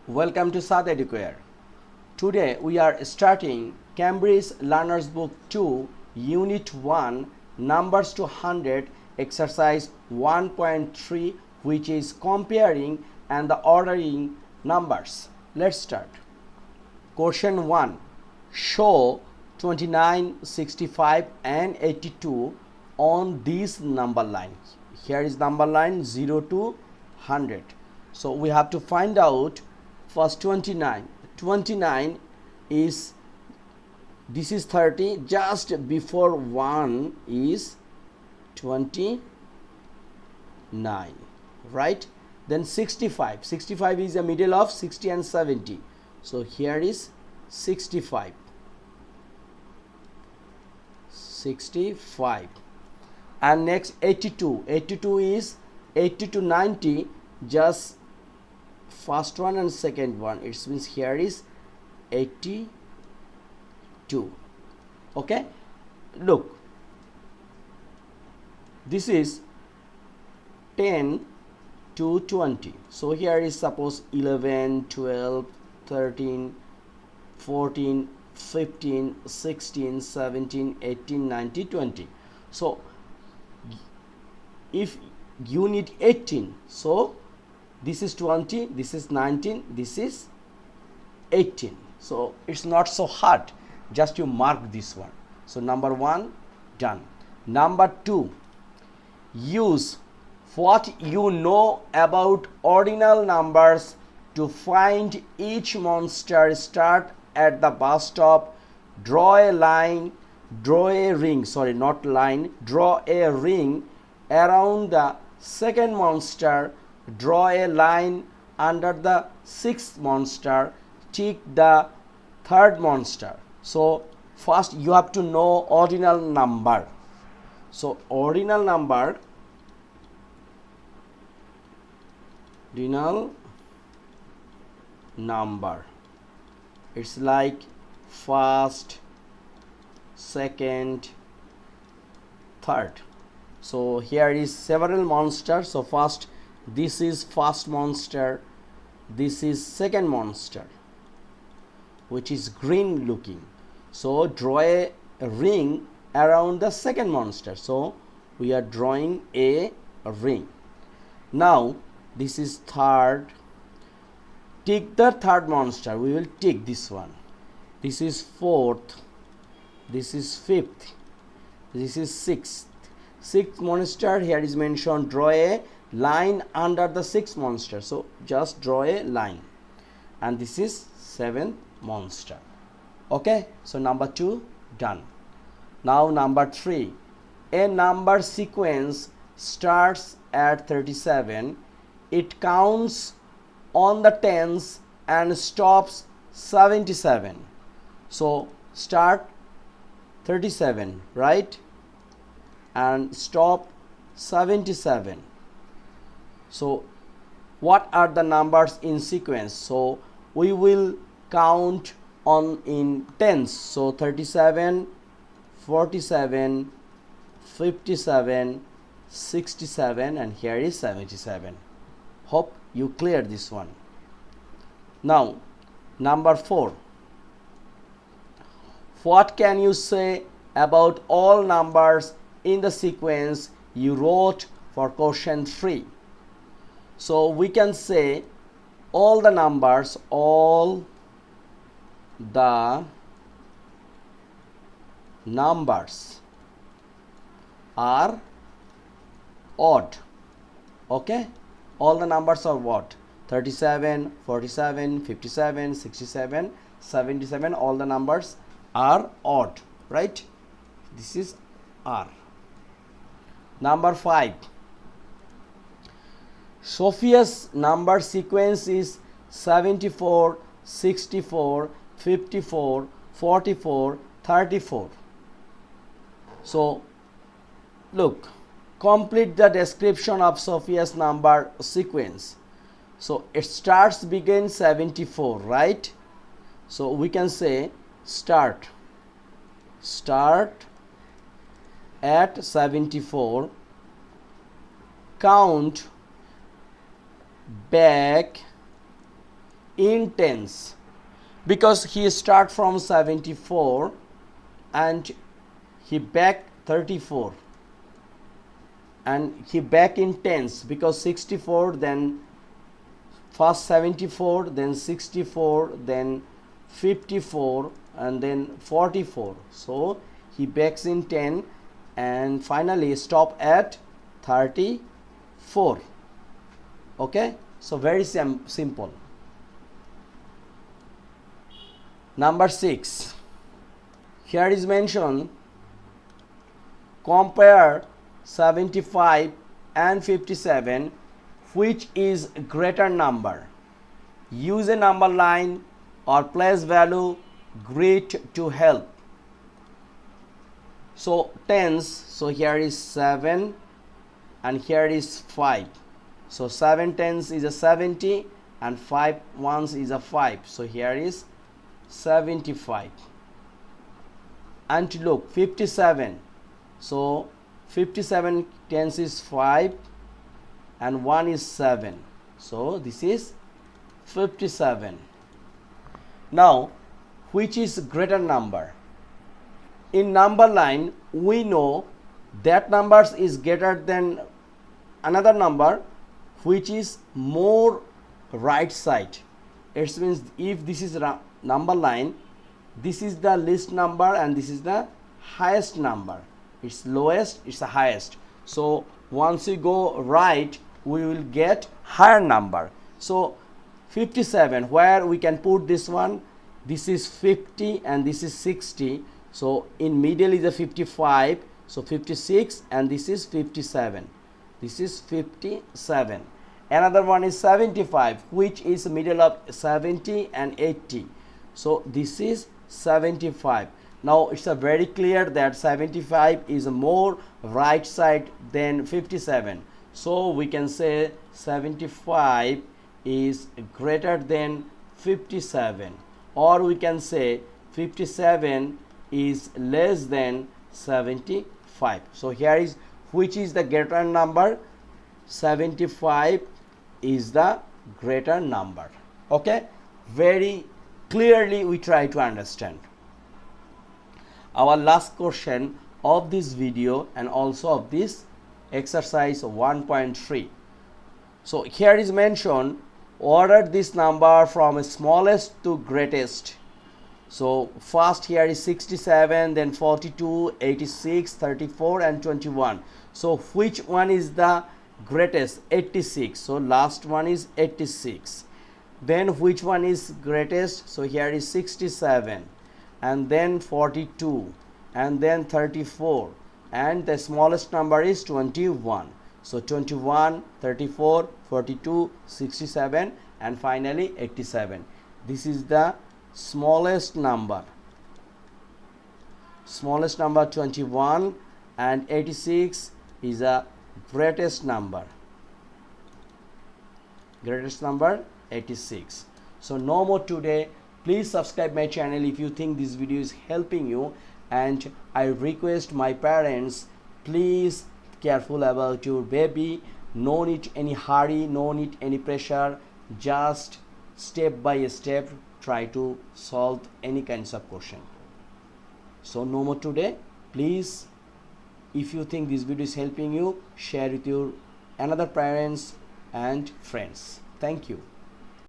Welcome to Saad Educare. Today we are starting Cambridge Learners Book 2, Unit 1, Numbers to 100, Exercise 1.3, which is comparing and the ordering numbers. Let's start. Question 1. Show 29, 65 and 82 on this number line. Here is number line 0 to 100. So we have to find out first 29. 29 is, this is 30, just before 1 is 29, right? Then 65. 65 is the middle of 60 and 70. So here is 65. 65. And next 82. 82 is 80 to 90, just first one and second one. It means here is 82. Okay, look, this is 10 to 20. So here is suppose 11, 12, 13, 14, 15, 16, 17, 18, 19, 20. So if you need 18, so this is 20, this is 19, this is 18. So it's not so hard, just you mark this one. So number 1 done. Number 2, use what you know about ordinal numbers to find each monster. Start at the bus stop, draw a ring, draw a ring around the second monster, draw a line under the sixth monster, tick the third monster. So first you have to know ordinal number. So ordinal number, it's like first, second, third. So here is several monsters. So first, this is first monster, this is second monster, which is green looking. So draw a ring around the second monster. So we are drawing a ring. Now this is third, tick the third monster. We will tick this one. This is fourth, this is fifth, this is sixth. Sixth monster here is mentioned, draw a line under the sixth monster. So just draw a line. And this is seventh monster. Okay, so number 2 done. Now number 3. A number sequence starts at 37. It counts on the tens and stops 77. So start 37, right? And stop 77. So what are the numbers in sequence? So we will count on in tens. So 37, 47, 57, 67, and here is 77. Hope you clear this one. Now number 4. What can you say about all numbers in the sequence you wrote for question 3? So we can say all the numbers are odd. Okay, all the numbers are what? 37, 47, 57, 67, 77, all the numbers are odd, right? This is R. Number 5. Sophia's number sequence is 74, 64, 54, 44, 34. So look, complete the description of Sophia's number sequence. So it begins 74, right? So we can say start at 74, count back in tens, because he start from 74 and he back 34 and he back in tens, because 64, then first 74, then 64, then 54, and then 44. So he backs in 10 and finally stop at 34. Okay, so very simple. Number 6, here is mentioned, compare 75 and 57, which is greater number. Use a number line or place value grid to help. So tens, so here is 7 and here is 5. So 7 tens is a 70 and 5 ones is a 5. So here is 75. And look, 57. So 57 tens is 5 and 1 is 7. So this is 57. Now, which is greater number? In number line, we know that numbers is greater than another number which is more right side. It means if this is number line, this is the least number and this is the highest number. It's lowest, it's the highest. So once we go right, we will get higher number. So 57, where we can put this one, this is 50 and this is 60. So in middle is a 55, so 56, and this is 57. This is 57. Another one is 75, which is middle of 70 and 80. So this is 75. Now it's a very clear that 75 is more right side than 57. So we can say 75 is greater than 57, or we can say 57 is less than 75. So here is which is the greater number. 75 is the greater number. Okay, very clearly we try to understand. Our last question of this video and also of this exercise 1.3. So here is mentioned, order this number from smallest to greatest. So first here is 67, then 42, 86, 34 and 21. So which one is the greatest? 86. So last one is 86. Then which one is greatest? So here is 67, and then 42, and then 34, and the smallest number is 21. So 21, 34, 42, 67 and finally 87. This is the smallest number. Smallest number 21 and 86 is a greatest number. Greatest number 86. So no more today. Please subscribe my channel if you think this video is helping you, and I request my parents, please careful about your baby. No need any hurry, no need any pressure, just step by step try to solve any kinds of question. So no more today. Please, if you think this video is helping you, share with your another parents and friends. Thank you.